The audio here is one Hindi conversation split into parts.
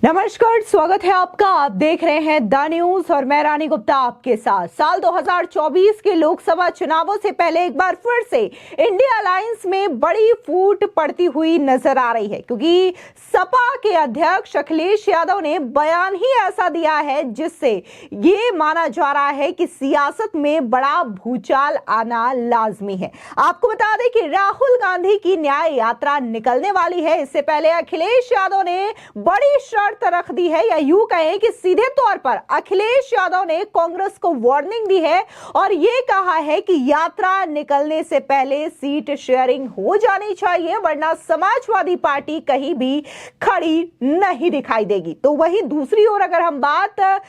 नमस्कार, स्वागत है आपका। आप देख रहे हैं द न्यूज और मैं रानी गुप्ता आपके साथ। साल 2024 के लोकसभा चुनावों से पहले एक बार फिर से इंडिया अलायंस में बड़ी फूट पड़ती हुई नजर आ रही है, क्योंकि सपा के अध्यक्ष अखिलेश यादव ने बयान ही ऐसा दिया है जिससे ये माना जा रहा है कि सियासत में बड़ा भूचाल आना लाजमी है। आपको बता दें कि राहुल गांधी की न्याय यात्रा निकलने वाली है। इससे पहले अखिलेश यादव ने बड़ी शर्त रख दी है, या यूं कहें कि सीधे तौर पर अखिलेश यादव ने कांग्रेस को वार्निंग दी है और यह कहा है कि यात्रा निकलने से पहले सीट शेयरिंग हो जानी चाहिए, वरना समाजवादी पार्टी कहीं भी खड़ी नहीं दिखाई देगी। तो वहीं दूसरी ओर अगर हम बात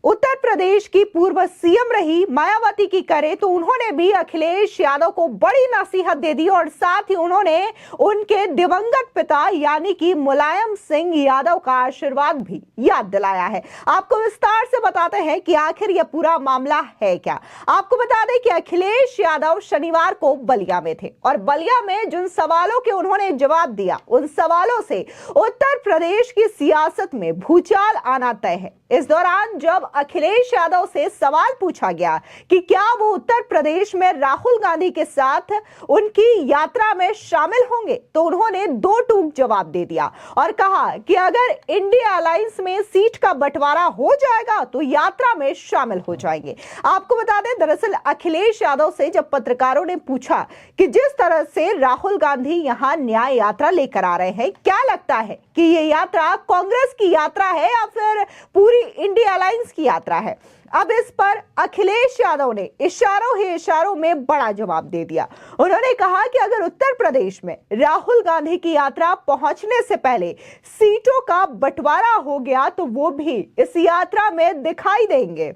उत्तर प्रदेश की पूर्व सीएम रही मायावती की करें, तो उन्होंने भी अखिलेश यादव को बड़ी नसीहत दे दी और साथ ही उन्होंने उनके दिवंगत पिता यानी कि मुलायम सिंह यादव का आशीर्वाद भी याद दिलाया है। आपको विस्तार से बताते हैं कि आखिर यह पूरा मामला है क्या। आपको बता दें कि अखिलेश यादव शनिवार को बलिया में थे और बलिया में जिन सवालों के उन्होंने जवाब दिया, उन सवालों से उत्तर प्रदेश की सियासत में भूचाल आना तय है। इस दौरान जब अखिलेश यादव से सवाल पूछा गया कि क्या वो उत्तर प्रदेश में राहुल गांधी के साथ उनकी यात्रा में शामिल होंगे, तो उन्होंने दो टूक जवाब दे दिया और कहा कि अगर इंडिया अलायंस में सीट का बंटवारा हो जाएगा तो यात्रा में शामिल हो जाएंगे। आपको बता दें, दरअसल अखिलेश यादव से जब पत्रकारों ने पूछा कि जिस तरह से राहुल गांधी यहां न्याय यात्रा लेकर आ रहे हैं, क्या लगता है कि ये यात्रा कांग्रेस की यात्रा है या फिर पूरी इंडिया अलायंस की यात्रा है। अब इस पर अखिलेश यादव ने इशारों ही इशारों में बड़ा जवाब दे दिया। उन्होंने कहा कि अगर उत्तर प्रदेश में राहुल गांधी की यात्रा पहुंचने से पहले सीटों का बंटवारा हो गया तो वो भी इस यात्रा में दिखाई देंगे,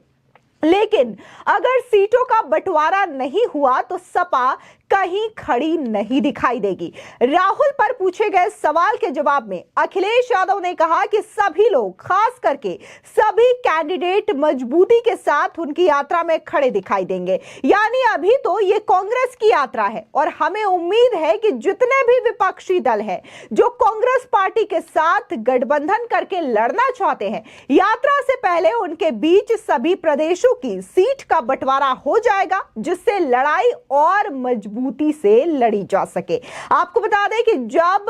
लेकिन अगर सीटों का बंटवारा नहीं हुआ तो सपा कहीं खड़ी नहीं दिखाई देगी। राहुल पर पूछे गए सवाल के जवाब में अखिलेश यादव ने कहा कि सभी लोग, खास करके सभी कैंडिडेट मजबूती के साथ उनकी यात्रा में खड़े दिखाई देंगे। यानी अभी तो ये कांग्रेस की यात्रा है और हमें उम्मीद है कि जितने भी विपक्षी दल हैं जो कांग्रेस पार्टी के साथ गठबंधन करके लड़ना चाहते हैं, यात्रा से पहले उनके बीच सभी प्रदेशों की सीट का बंटवारा हो जाएगा, जिससे लड़ाई और मजबूती से लड़ी जा सके। आपको बता दें कि जब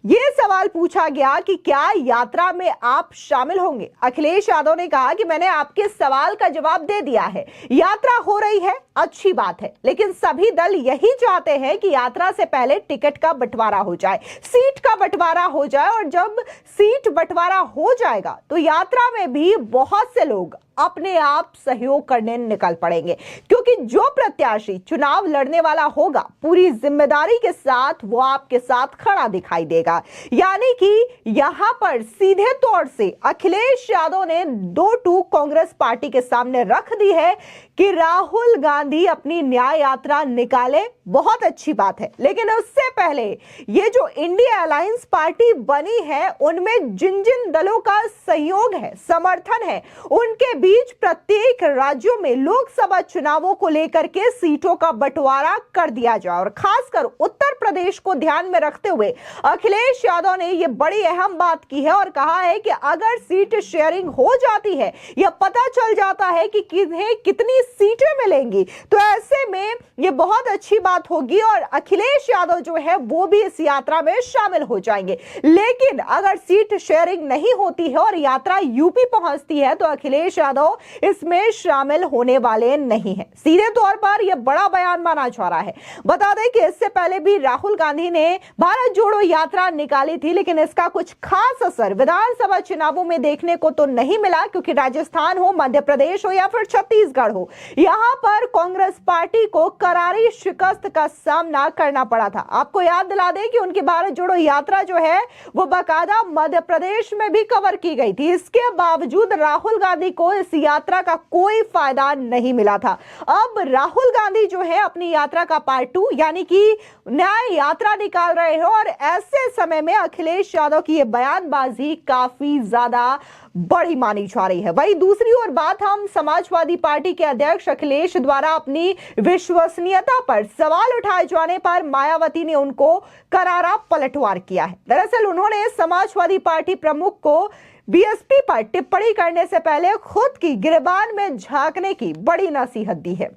यह सवाल पूछा गया कि क्या यात्रा में आप शामिल होंगे, अखिलेश यादव ने कहा कि मैंने आपके सवाल का जवाब दे दिया है। यात्रा हो रही है, अच्छी बात है, लेकिन सभी दल यही चाहते हैं कि यात्रा से पहले टिकट का बंटवारा हो जाए, सीट का बंटवारा हो जाए, और जब सीट बंटवारा हो जाएगा तो यात्रा में भी बहुत से लोग अपने आप सहयोग करने निकल पड़ेंगे, क्योंकि जो प्रत्याशी चुनाव लड़ने वाला होगा पूरी जिम्मेदारी के साथ वो आपके साथ खड़ा दिखाई देगा। यानी कि यहां पर सीधे तौर से अखिलेश यादव ने दो टूक कांग्रेस पार्टी के सामने रख दी है कि राहुल गांधी अपनी न्याय यात्रा निकाले, बहुत अच्छी बात है, लेकिन उससे पहले ये जो इंडिया अलायंस पार्टी बनी है उनमें जिन जिन दलों का सहयोग है, समर्थन है, उनके बीच प्रत्येक राज्यों में लोकसभा चुनावों को लेकर के सीटों का बंटवारा कर दिया जाए। और खासकर उत्तर प्रदेश को ध्यान में रखते हुए अखिलेश यादव ने यह बड़ी अहम बात की है और कहा है कि अगर सीट शेयरिंग हो जाती है या पता चल जाता है कि किन्हें कितनी सीटें मिलेंगी, तो ऐसे में यह बहुत अच्छी बात होगी और अखिलेश यादव जो है वो भी इस यात्रा में शामिल हो जाएंगे। लेकिन अगर सीट शेयरिंग नहीं होती है और यात्रा यूपी पहुंचती है तो अखिलेश यादव इसमें शामिल होने वाले नहीं है। सीधे तौर पर यह बड़ा बयान माना जा रहा है। बता दें कि इससे पहले भी राहुल गांधी ने भारत जोड़ो यात्रा निकाली थी, लेकिन इसका कुछ खास असर विधानसभा चुनावों में देखने को तो नहीं मिला, क्योंकि राजस्थान हो, मध्य प्रदेश हो या फिर छत्तीसगढ़ हो, यहां पर कांग्रेस पार्टी को करारी शिकस्त का सामना करना पड़ा था। आपको याद दिला दें कि उनकी भारत जोड़ो यात्रा जो है वो बाकायदा मध्य प्रदेश में भी कवर की गई थी। इसके बावजूद राहुल गांधी को इस यात्रा का कोई फायदा नहीं मिला था। अब राहुल गांधी जो है अपनी यात्रा का पार्ट 2 यानी कि न्याय यात्रा निकाल रहे हैं और ऐसे समय में अखिलेश यादव की यह बयानबाजी काफी ज्यादा बड़ी मानी जा रही है। वहीं दूसरी ओर बात हम समाजवादी पार्टी के अध्यक्ष अखिलेश द्वारा अपनी विश्वसनीयता पर सवाल उठाए जाने पर मायावती ने उनको करारा पलटवार किया है। दरअसल उन्होंने समाजवादी पार्टी प्रमुख को बीएसपी पर टिप्पणी करने से पहले खुद की गिरबान में झांकने की बड़ी नसीहत दी है।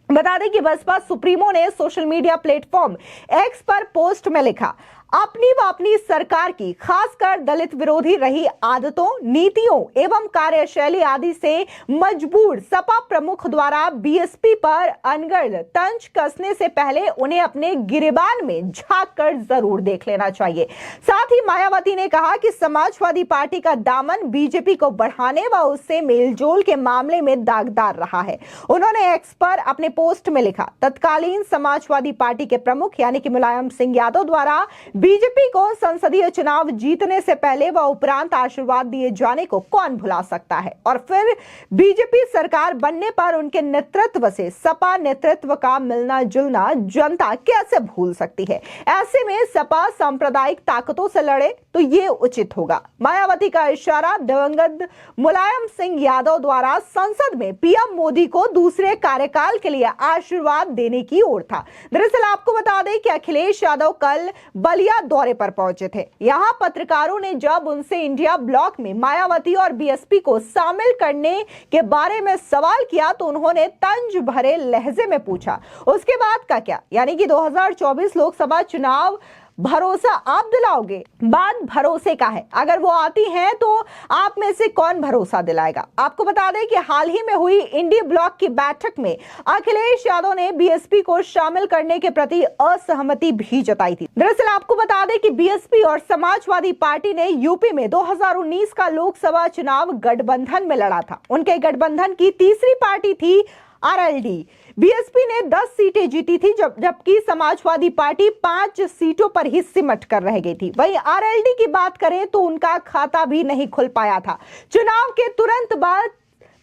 बता दें कि बसपा सुप्रीमो ने सोशल मीडिया प्लेटफॉर्म एक्स पर पोस्ट में लिखा, अपनी व अपनी सरकार की खासकर दलित विरोधी रही आदतों, नीतियों एवं कार्यशैली आदि से मजबूर सपा प्रमुख द्वारा बीएसपी पर अनगढ़ तंज कसने से पहले उन्हें अपने गिरेबान में झांक कर जरूर देख लेना चाहिए। साथ ही मायावती ने कहा कि समाजवादी पार्टी का दामन बीजेपी को बढ़ाने व उससे मेलजोल के मामले में दागदार रहा है। उन्होंने एक्स पर अपने पोस्ट में लिखा, तत्कालीन समाजवादी पार्टी के प्रमुख यानी कि मुलायम सिंह यादव द्वारा बीजेपी को संसदीय चुनाव जीतने से पहले व उपरांत आशीर्वाद दिए जाने को कौन भुला सकता है, और फिर बीजेपी सरकार बनने पर उनके नेतृत्व से सपा नेतृत्व का मिलना जुलना जनता कैसे भूल सकती है। ऐसे में सपा सांप्रदायिक ताकतों से लड़े तो ये उचित होगा। मायावती का इशारा दिवंगत मुलायम सिंह यादव द्वारा संसद में पीएम मोदी को दूसरे कार्यकाल के लिए आशीर्वाद देने की ओर था। दरअसल आपको बता दें कि अखिलेश यादव कल बलिया दौरे पर पहुंचे थे। यहां पत्रकारों ने जब उनसे इंडिया ब्लॉक में मायावती और बीएसपी को शामिल करने के बारे में सवाल किया तो उन्होंने तंज भरे लहजे में पूछा, उसके बाद का क्या, यानी कि 2024 लोकसभा चुनाव भरोसा आप दिलाओगे? बात भरोसे का है, अगर वो आती हैं तो आप में से कौन भरोसा दिलाएगा। आपको बता दें कि हाल ही में हुई इंडी ब्लॉक की बैठक में अखिलेश यादव ने बीएसपी को शामिल करने के प्रति असहमति भी जताई थी। दरअसल आपको बता दें कि बीएसपी और समाजवादी पार्टी ने यूपी में 2019 का लोकसभा चुनाव गठबंधन में लड़ा था। उनके गठबंधन की तीसरी पार्टी थी आरएलडी। बीएसपी ने 10 सीटें जीती थी जबकि समाजवादी पार्टी 5 सीटों पर ही सिमट कर रह गई थी। वहीं आरएलडी की बात करें तो उनका खाता भी नहीं खुल पाया था। चुनाव के तुरंत बाद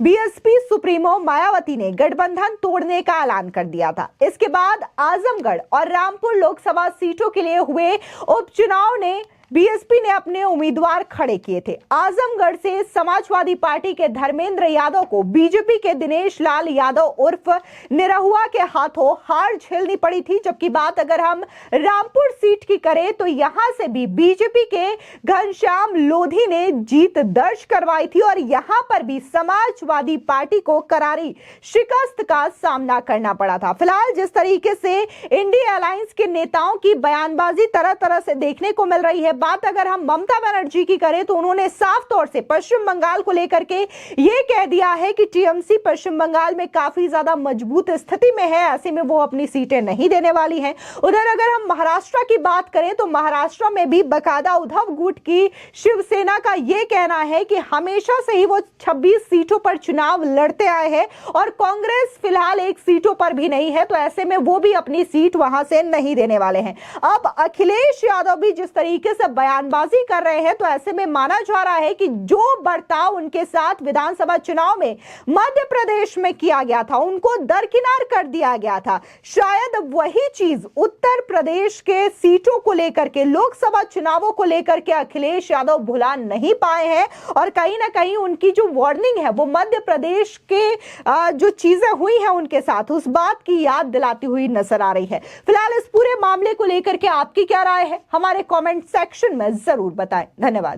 बीएसपी सुप्रीमो मायावती ने गठबंधन तोड़ने का ऐलान कर दिया था। इसके बाद आजमगढ़ और रामपुर लोकसभा सीटों के लिए हुए उपचुनाव ने बीएसपी ने अपने उम्मीदवार खड़े किए थे। आजमगढ़ से समाजवादी पार्टी के धर्मेंद्र यादव को बीजेपी के दिनेश लाल यादव उर्फ निरहुआ के हाथों हार झेलनी पड़ी थी, जबकि बात अगर हम रामपुर सीट की करें तो यहां से भी बीजेपी के घनश्याम लोधी ने जीत दर्ज करवाई थी और यहां पर भी समाजवादी पार्टी को करारी शिकस्त का सामना करना पड़ा था। फिलहाल जिस तरीके से इंडिया अलायंस के नेताओं की बयानबाजी तरह तरह से देखने को मिल रही है, बात अगर हम ममता बनर्जी की करें तो उन्होंने साफ तौर से पश्चिम बंगाल को लेकर के यह कह दिया है कि टीएमसी पश्चिम बंगाल में काफी ज्यादा मजबूत स्थिति में है, ऐसे में वो अपनी सीटें नहीं देने वाली हैं। उधर अगर हम महाराष्ट्र की बात करें तो महाराष्ट्र में भी बकायदा उद्धव गुट की शिवसेना का यह कहना है कि हमेशा से ही वो 26 सीटों पर चुनाव लड़ते आए हैं और कांग्रेस फिलहाल 1 सीटों पर भी नहीं है, तो ऐसे में वो भी अपनी सीट वहां से नहीं देने वाले हैं। अब अखिलेश यादव भी जिस तरीके से बयानबाजी कर रहे हैं तो ऐसे में माना जा रहा है कि जो बर्ताव उनके साथ विधानसभा चुनाव में मध्य प्रदेश में किया गया था, उनको दरकिनार कर दिया गया था, शायद वही चीज उत्तर प्रदेश के सीटों को लेकर के, लोकसभा चुनावों को लेकर के अखिलेश यादव भुला नहीं पाए हैं और कहीं ना कहीं उनकी जो वार्निंग है वो मध्य प्रदेश के जो चीजें हुई हैं उनके साथ, उस बात की याद दिलाती हुई नजर आ रही है। फिलहाल इस पूरे मामले को लेकर के आपकी क्या राय है, हमारे कमेंट सेक्शन में जरूर बताएं। धन्यवाद।